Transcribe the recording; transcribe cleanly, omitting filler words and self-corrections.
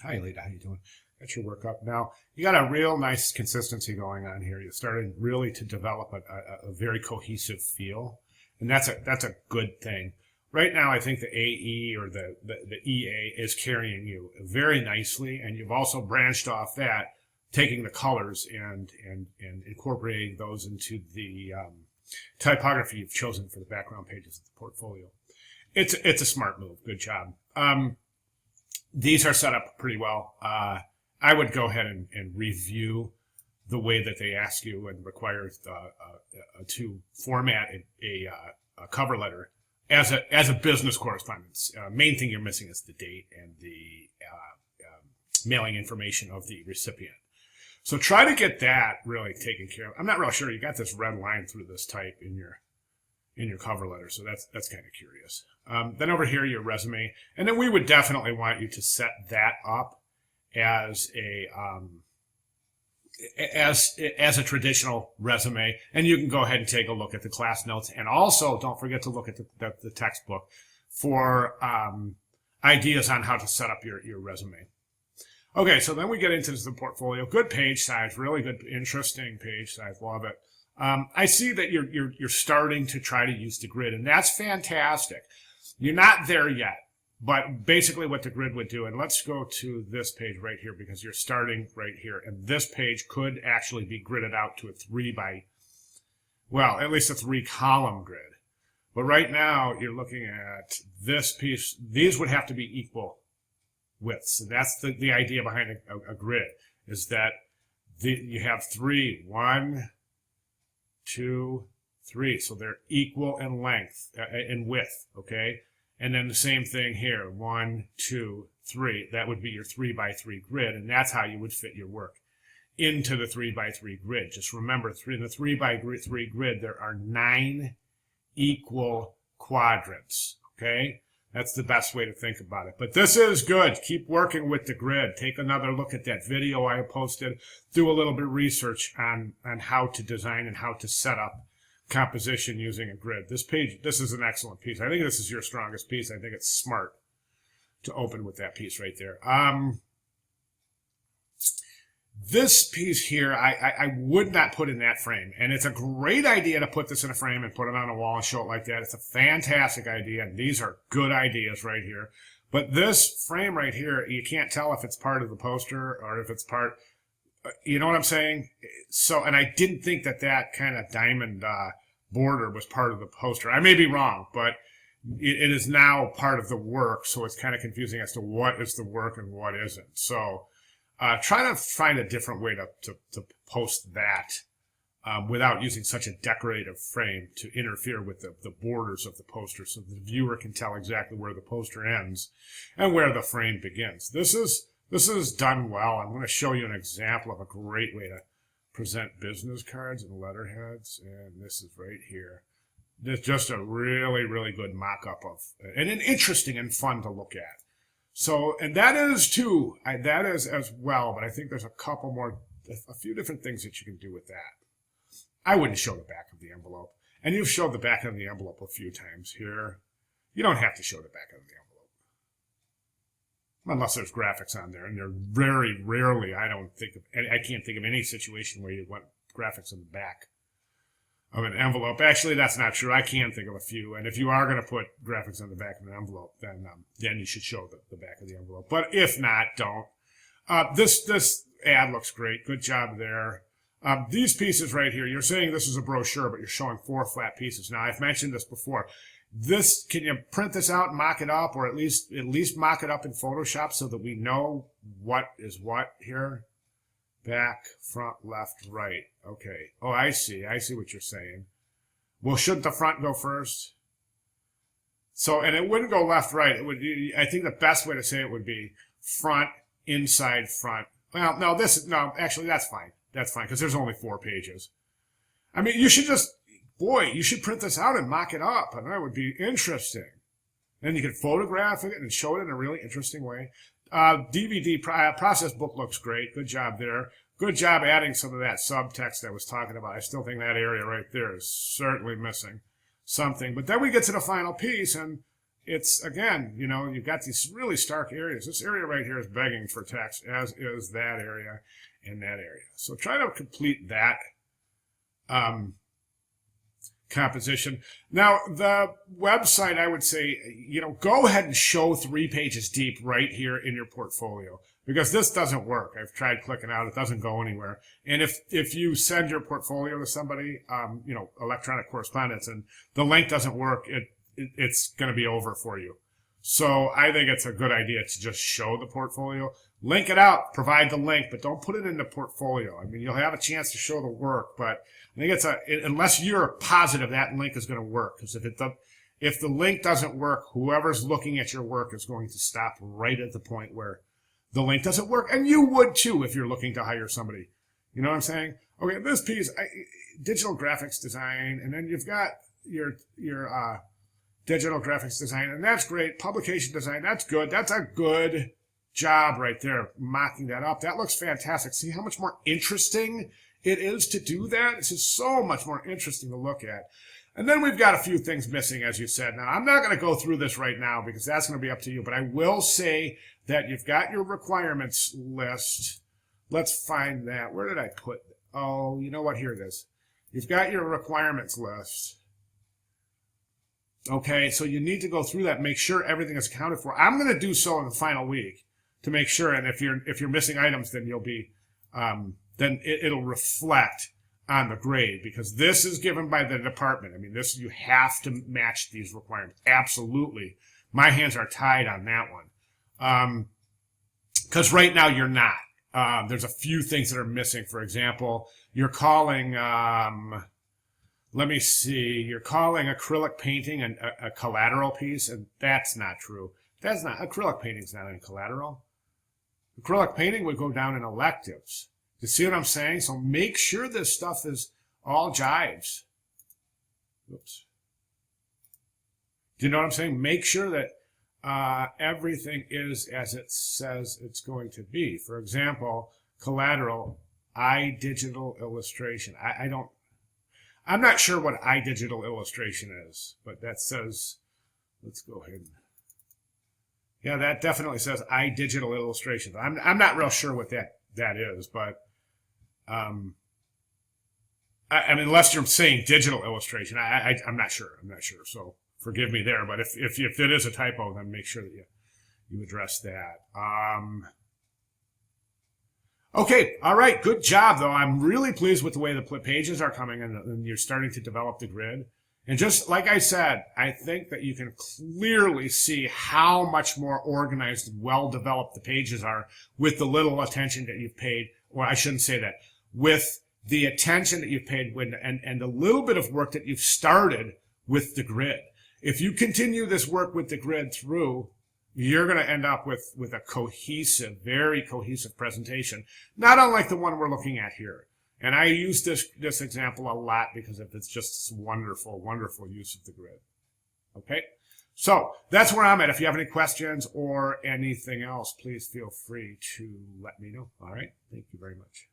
Hi, Lita. How you doing? Got your work up now. You got a real nice consistency going on here. You're starting really to develop a very cohesive feel, and that's a good thing. Right now, I think the AE or the EA is carrying you very nicely, and you've also branched off that, taking the colors and incorporating those into the typography you've chosen for the background pages of the portfolio. It's a smart move. Good job. These are set up pretty well. I would go ahead and review the way that they ask you and require to format a cover letter as a business correspondence. Main thing you're missing is the date and the mailing information of the recipient. So try to get that really taken care of. I'm not real sure. You got this red line through this type in your cover letter, so that's kind of curious. Then over here, your resume, and then we would definitely want you to set that up as a traditional resume, and you can go ahead and take a look at the class notes, and also don't forget to look at the textbook for ideas on how to set up your resume. Okay, so then we get into the portfolio. Good page size, really good, interesting page size. Love it. I see that you're starting to try to use the grid, and that's fantastic. You're not there yet, but basically what the grid would do, and let's go to this page right here because you're starting right here, and this page could actually be gridded out to at least a 3-column grid. But right now you're looking at this piece. These would have to be equal widths. So that's the idea behind a grid, is that you have 3, 1, 2, 3, so they're equal in length, in width, okay? And then the same thing here, 1, 2, 3. That would be your 3x3 grid, and that's how you would fit your work into the 3x3 grid. Just remember, in the 3x3 grid, there are 9 equal quadrants, okay? That's the best way to think about it. But this is good. Keep working with the grid. Take another look at that video I posted. Do a little bit of research on how to design and how to set up composition using a grid. This is an excellent piece. I think this is your strongest piece. I think it's smart to open with that piece right there. This piece here, I would not put in that frame. And it's a great idea to put this in a frame and put it on a wall and show it like that. It's a fantastic idea. And these are good ideas right here. But this frame right here, you can't tell if it's part of the poster or if it's part, you know what I'm saying? So, and I didn't think that kind of diamond border was part of the poster. I may be wrong, but it is now part of the work. So it's kind of confusing as to what is the work and what isn't. So try to find a different way to post that without using such a decorative frame to interfere with the borders of the poster, so the viewer can tell exactly where the poster ends and where the frame begins. This is done well. I'm going to show you an example of a great way to present business cards and letterheads, and this is right here. It's just a really, really good mock-up of, and an interesting and fun to look at. So, and that is too, that is as well, but I think there's a few different things that you can do with that. I wouldn't show the back of the envelope. And you've showed the back of the envelope a few times here. You don't have to show the back of the envelope. Unless there's graphics on there, and they're very rarely, I can't think of any situation where you want graphics in the back of an envelope. Actually, that's not true. I can think of a few. And if you are going to put graphics on the back of an envelope, then you should show the back of the envelope. But if not, don't. This ad looks great. Good job there. These pieces right here, you're saying this is a brochure, but you're showing 4 flat pieces. Now, I've mentioned this before. Can you print this out and mock it up, or at least mock it up in Photoshop so that we know what is what here? Back, front, left, right. Okay. Oh, I see what you're saying. Well, shouldn't the front go first? So, and it wouldn't go left, right. It would. I think the best way to say it would be front, inside, front. Well, no, actually, that's fine. That's fine, because there's only 4 pages. I mean, you should print this out and mock it up, and that would be interesting. Then you could photograph it and show it in a really interesting way. DVD process book looks great. Good job there. Good job adding some of that subtext I was talking about. I still think that area right there is certainly missing something. But then we get to the final piece, and it's again, you know, you've got these really stark areas. This area right here is begging for text, as is that area and that area. So try to complete that composition. Now, the website, I would say, you know, go ahead and show 3 pages deep right here in your portfolio, because this doesn't work. I've tried clicking out. It doesn't go anywhere. And if you send your portfolio to somebody, you know, electronic correspondence, and the link doesn't work, it's going to be over for you. So I think it's a good idea to just show the portfolio. Link it out, provide the link, but don't put it in the portfolio. I mean, you'll have a chance to show the work, but I think unless you're positive that link is going to work, because if the link doesn't work, whoever's looking at your work is going to stop right at the point where the link doesn't work, and you would too if you're looking to hire somebody. You know what I'm saying? Okay, this piece, digital graphics design, and then you've got your digital graphics design, and that's great. Publication design, that's good. That's a good job right there, mocking that up. That looks fantastic. See how much more interesting it is to do that? This is so much more interesting to look at. And then we've got a few things missing, as you said. Now, I'm not going to go through this right now because that's going to be up to you, but I will say that you've got your requirements list. Let's find that. Where did I put it? Oh, you know what? Here it is. You've got your requirements list. Okay, so you need to go through that, make sure everything is accounted for. I'm going to do so in the final week to make sure, and if you're missing items, then you'll be then it'll reflect on the grade, because this is given by the department. I mean, this, you have to match these requirements. Absolutely. My hands are tied on that one. Because right now you're not. There's a few things that are missing. For example, you're calling, let me see, you're calling acrylic painting a collateral piece, and that's not true. That's not, acrylic painting's not in collateral. Acrylic painting would go down in electives. You see what I'm saying? So make sure this stuff is all jives. Oops. Do you know what I'm saying? Make sure that everything is as it says it's going to be. For example, collateral, iDigital illustration. I'm not sure what iDigital illustration is, but that says, let's go ahead and, yeah, that definitely says iDigital illustration. I'm not real sure what that is, but I mean, unless you're saying digital illustration, I'm not sure. I'm not sure. So forgive me there. But if it is a typo, then make sure that you address that. Okay. All right. Good job, though. I'm really pleased with the way the pages are coming, and you're starting to develop the grid. And just like I said, I think that you can clearly see how much more organized and well-developed the pages are with the little attention that you've paid, or I shouldn't say that, with the attention that you've paid and the little bit of work that you've started with the grid. If you continue this work with the grid through, you're going to end up with a cohesive, very cohesive presentation, not unlike the one we're looking at here. And I use this example a lot because it's just this wonderful, wonderful use of the grid. Okay? So that's where I'm at. If you have any questions or anything else, please feel free to let me know. All right? Thank you very much.